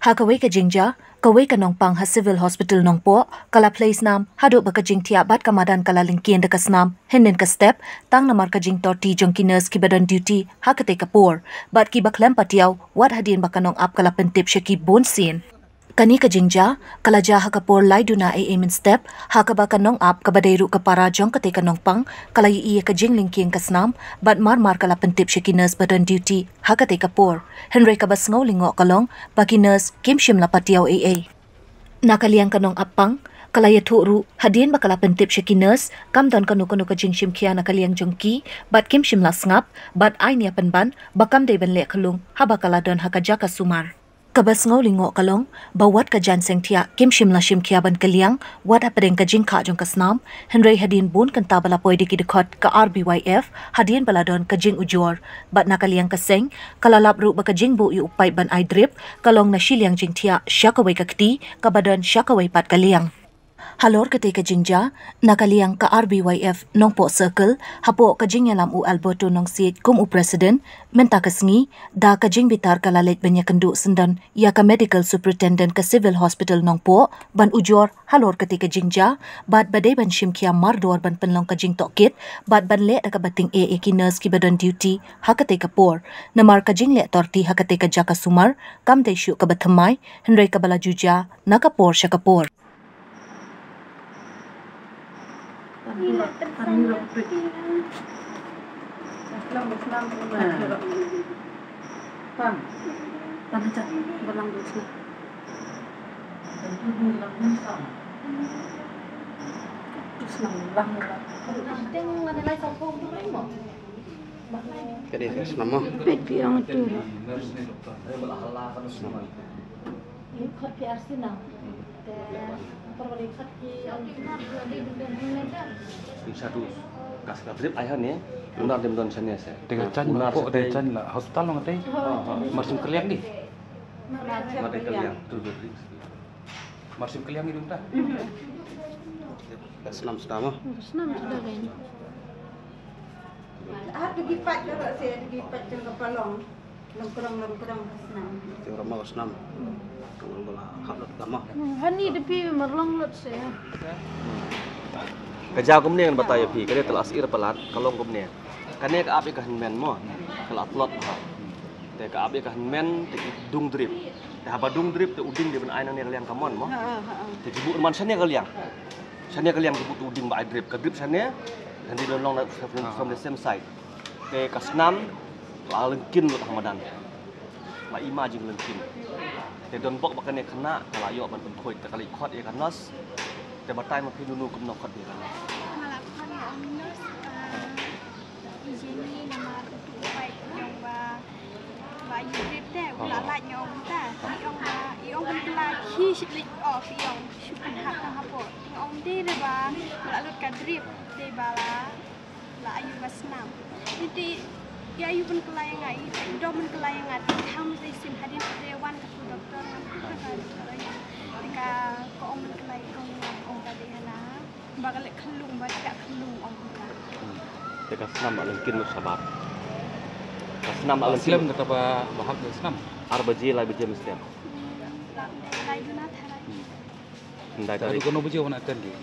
Hakaway ka jingja, kaway ka nong pang ha civil hospital nong po, kala place nam, hado ba ka jing tiabat kamadan kala lingkien dekas nam, hinin ka step, tang namar ka jing torti jong kiners ki badan duty, hakate ka por, bat ki baklem patiaw, wat hadin ba ka nong ap kala pentip siya ki bonsin. Kani ka jingja, kala ja hakapor lay duna ay amin step, hakaba ka nong ap kabadayru ka para jong kate ka nong pang, kala iya ka jing lingkien kasnam, bat mar kala pentip siya ki nurse badan duty, hakate ka por. Henry ka bas ngaw lingo kalong, baki nurse kim shim la patiaw AA. Nakaliang ka nong apang, kalaya turu, hadien ba kala pentip siya ki nurse, kam don kanu ka jing shim kia nakaliang jong ki, bat kim shim la ngap, bat ay niya panban, bakam day ban le kalung, haba kala don hakaja ka sumar. Kabas ngaw lingo kalong, bawat ka jan seng tia, kim shim la shim kia ban kaliang, wat apadeng ka jing ka jong kasnam, Henry hadien bun kan tabala poy di kidikot ka RBYF, hadien baladon ka jing ujor, bat nakaliang ka seng, kalalap ru ba ka jing bu upay ban ay drip, kalong na siliang jing tia, siya kaway kakti, kabadon siya kaway pat kaliang. Halor kate ka jingja, nakaliang ka RBYF nong po circle, hapo ka jing yalam u Alberto nong siit kum u president, menta kasngi, da ka jing bitar kalalit banya kendu sendan, ya ka medical superintendent ka civil hospital nong po, ban ujor halor kate ka jingja, bat badai ban shim kia mardor ban penlong ka jing tokit, bat ban le ka bating AA ki nurse ki badan duty, hakate ka por, namar ka jing le torti hakate ka jaka sumar, kam day syu ka bathamay, Henry ka bala juja, nakapor siya kapor. Jadi selama Peti yang itu. bisa tu kas kadrip ayah ni unar dem don sana se dengan can po de can la hospital nang teh marsum keliang di mari keliang tu beri marsum keliang itu dah senam selama Senam sudah kan. Ada gipat juga saya, ada gipat juga palong. Lengkerang senam. orang mau senam kalau bola hablat gamah Hani depi merlong lot saya. kerja kum ni kan bataya pi kerja telas ir pelat kalau kum ni kan ni ke api ke men mo kalau atlot te ke api ke men te dung drip te haba dung drip te uding di ben aina ni kalian kamon mo te jibu man sana kalian jibu uding ba drip ke drip sana dan di long from the same side te kasnam la lengkin lo Ramadan la ima jing lengkin te don bok bakane kena kala yo ban penthoi te kali khot e kanos te batai ma pinunu kum no khot e kanos Malapkan ya minus izini nama tu baik yang ba yudip deh ulah nyom ta iong kan telah hi shit off iong syukur hak kan hapo iong deh ba lalu kadrip deh bala la ayu basnam jadi ya ayu pun kelayang ai do men kelayang ai tham dei sim hadin dewan ke doktor kan ka ko om kelayang ong ka deh na bakal kelung baca kelung ong ka te kasnam alengkin lo sabar kasnam alengkin Islam kata bahag Islam arbaji la bijam setiap lai duna tharai ndai dari dari kono buji wana kan di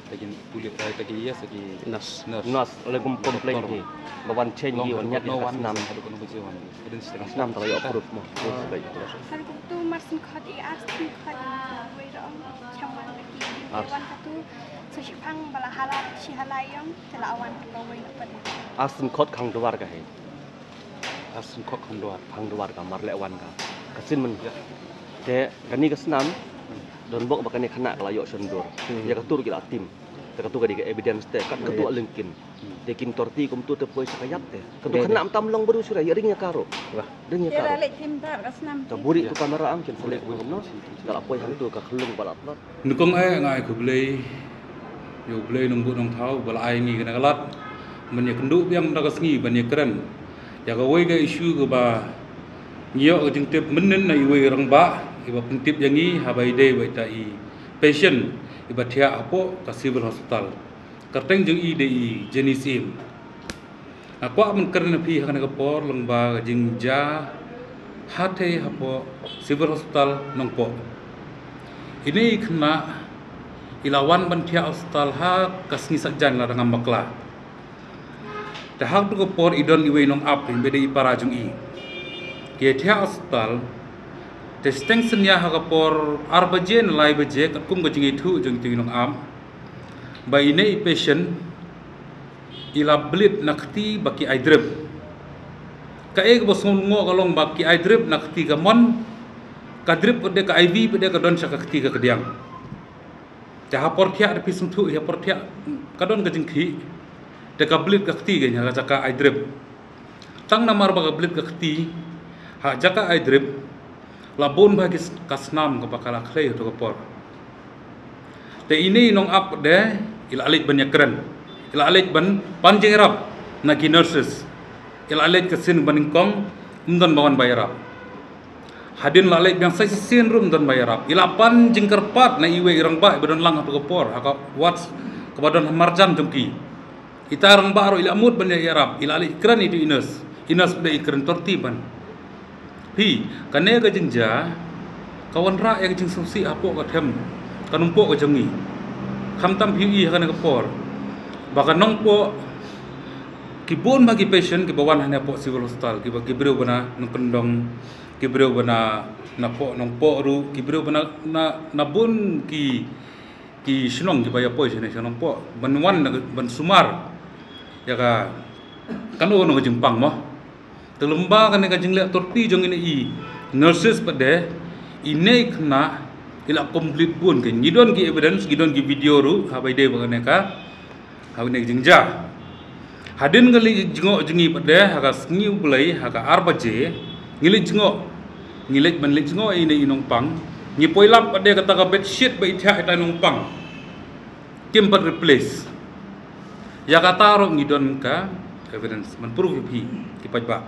lagi kulit lagi ya segi nas oleh kum komplain ni bawan change ni wan nyat kasnam ada kono buji wana dan setengah kasnam terayo approve mo baik kan tu marsin khot i arsin khot wei ro chaman lagi dewan tu sesipang bala halal si halayong telawan ke wei pada asin khot khang duar ka hai asin kok kondoar khang duar ka mar lewan ka kasin men te kani kasnam don bok bakane khana kala yo sendur ya katur kita tim te katu ka di evidence te kat katu lengkin te kin torti kum tu te poi sakayap te katu khana am tam long baru surai ringnya karo wah ringnya Dia karo lalik tim tak senam. taburi tu kamera am kin selek kum no kala poi hang tu ka khlung balat lot nukong ngai ku blei yo blei nong bu nong thau bal ai ni kana galat men ya kendu biang da kasngi ban ya keren ya ka wei ga issue ga ba nyo ga jing tip menen na i wei rang ba iba pentip yangi habai dei bai ta i patient iba thia apo ka civil hospital kerteng jeng i dei jenisim Aku akan kerana pi akan kapor lembaga jingja hati hapo civil hospital nongpo. Ini kena ilawan bantia hospital ha kasni sakjan la dengan bakla. Dah hak tu kapor idon iwe nong up in beda iparajung i. Kia tia hospital testing senya ha kapor arbaje nilai baje kum ko jingi thu jung tu nong am. Ba ini patient ila blit nakti baki aidrip kae ko bosong ngo kalong baki aidrip nakti ka mon kadrip pede ka IV pede ka don sakakti ka kediang jaha porthia de pisung thu ya porthia kadon ka jingki de ka blit kakti ge nya jaka aidrip tang namar ba ka blit kakti ha jaka aidrip labon bagi kasnam ka bakala khlei to ka por te ini nong up de ila alik banyak keren ila alik ban panjang rap na ki nurses ila alik kesin baningkong umdan bawan bayarap hadin la alik yang sai sin rum dan bayarap ila panjang kerpat na iwe irang ba badon lang hatu kopor aka wats kebadan marjam jengki ita rang ba ro ila mud ban yarap ila alik kran itu inas be ikran tertiban pi kane ga jingja kawan ra yang jing susi apo ka them kanumpo ka jengi khamtam pi kana kopor bahkan nongpo kibun bagi patient kibawan hanya po civil hospital kibreu bana nongkendong kibreu bana napo nongpo ru kibreu bana na bun ki sinong kibaya po sini nongpo banwan ban sumar ya ka kanu no jempang mo telemba kan ka jingle torti jong ini i nurses pade ini kena ila complete pun ke ngidon ki evidence ngidon ki video ru habai de bagane ka hawne jingja hadin ngali jingo jingi pada haka sngiu bulai haka arbaje ngili jingo ngili ban jingo ini inong pang ngi poilap pada kata ka bed sheet ba itha ita inong pang kimpat replace ya kata ro ngidon ka evidence man proof hi kipat ba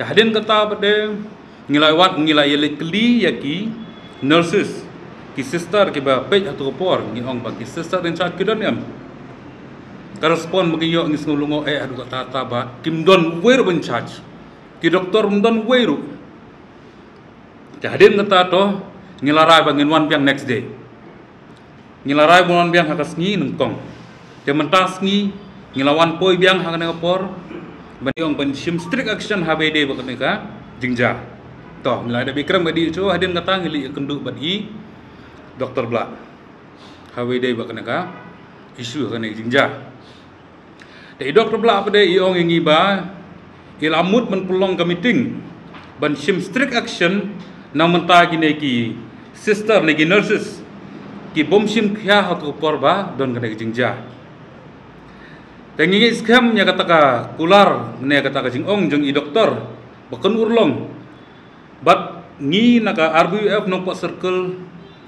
ya hadin kata pada ngilawat ngilai yelik kli yaki nurses ki sister ki ba pej atau por ngi ong ba ki sister in charge kidon yam korespon magiyo ngis ngulungo adu kata ba kim don weru ben charge ki doktor don weru jadin kata to ngilarai bangin wan biang next day ngilarai wan biang hakas ngi nungkong te mentas ngi ngilawan poi biang hakane ngapor baniong ben sim strict action habede bakane ka jingja to ngilai da bikram badi cho hadin kata ngili kendu badi doktor bla habede bakane ka isu hakane jingja dari doktor bela pada iong ingi ba ilamut menpulong ke meeting ban sim strict action na menta gine ki sister lagi nurses ki bom sim khya hatu porba don kena jingja tengi scam nya kata ka kular ne kata ka jingong jeng i doktor bakon urlong bat ngi naka RBF nompo circle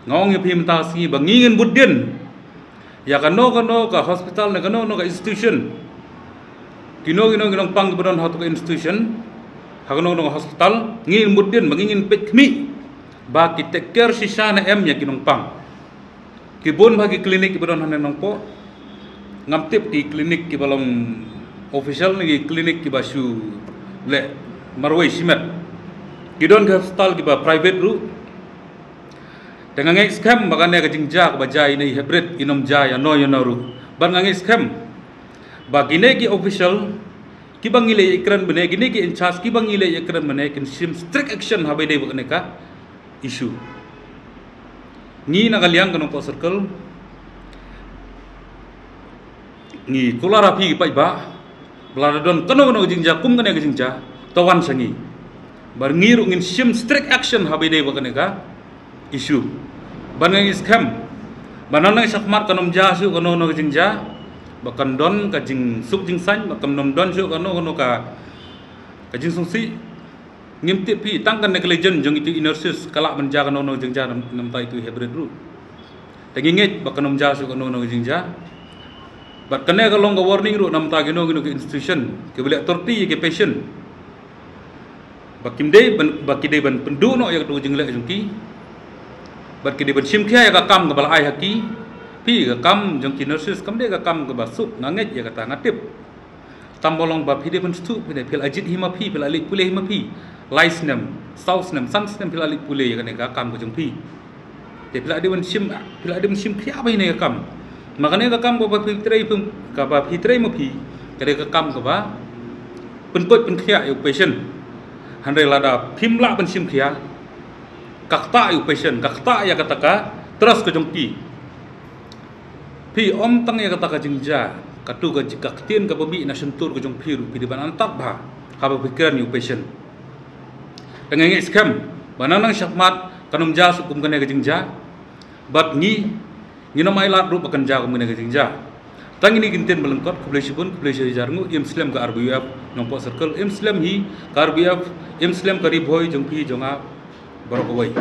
ngong ye phim ta si ba ngingen budden ya kano ka hospital ne kano ka institution kino pang kebenaran hatu institution hakono hospital ngin mudin mangingin petmi bagi take care sisa na em nya kinong pang kibon bagi klinik kebenaran haneng po ngamtip ki klinik ki balong official ni klinik ki basu le marwai simet kidon ke hospital ki ba private ru dengan ngai scam bagane ka jingja ka bajai ni hybrid inom jaya no yonaru ban ngai scam bagine ki official ki bangile ikran bene gine ki in charge ki bangile ikran bene kin sim strict action habe de bakne ka issue ni nagaliang kanong po circle ni kulara pi pai ba bladon kanong jingja kum kane jingja tawan sangi bar ngiru ngin sim strict action habe de bakne ka issue banang scam banang sakmar kanom jasu kanong jingja bahkan don kajing suk jing san bahkan nom don suk kano ka kajing sungsi ngimti pi tangkan ne legend jong itu nurses kalak menja kano jing ja nam ta itu hybrid ru tengingit bahkan nom ja suk kano jing ja bat kane kalong ka warning ru nam ta gino ke institution ke bele torti ke patient bakim dei ban pendu no ya tu jing le jongki bat ke de ban sim khya ya ka kam ka bal ai haki pi ka kam jong ki nurses kam de ka kam ka basuk nganget ya kata ngatip tambolong ba phide ban stu phide phil ajit hima phi phil alik pule hima phi laisnem sausnem sansnem phil alik pule ya ka kam ko jong phi te phil adi ban sim khia ba ne kam makane ka kam ba phitrei pum ka ba phitrei ma phi ka de ka kam ka ba penpot pen khia yu patient handai lada phimla ban sim khia kakta yu patient kakta ya kataka terus ko jong phi om tang ya kataka jingja katu ka jikaktin ka babi na sentur ko jong phi ru pi di ban antak ba haba pikiran yu patient dengan ngi scam bananang syakmat kanum ja sukum kane ka jingja bat ngi na mai lat ru bakan ja ko mene ka jingja tang ini ginten belengkot keblesibun keblesi jarngu Muslim ka RBF nompo circle Muslim hi ka RBF Muslim ka riboy jong phi jonga barokowai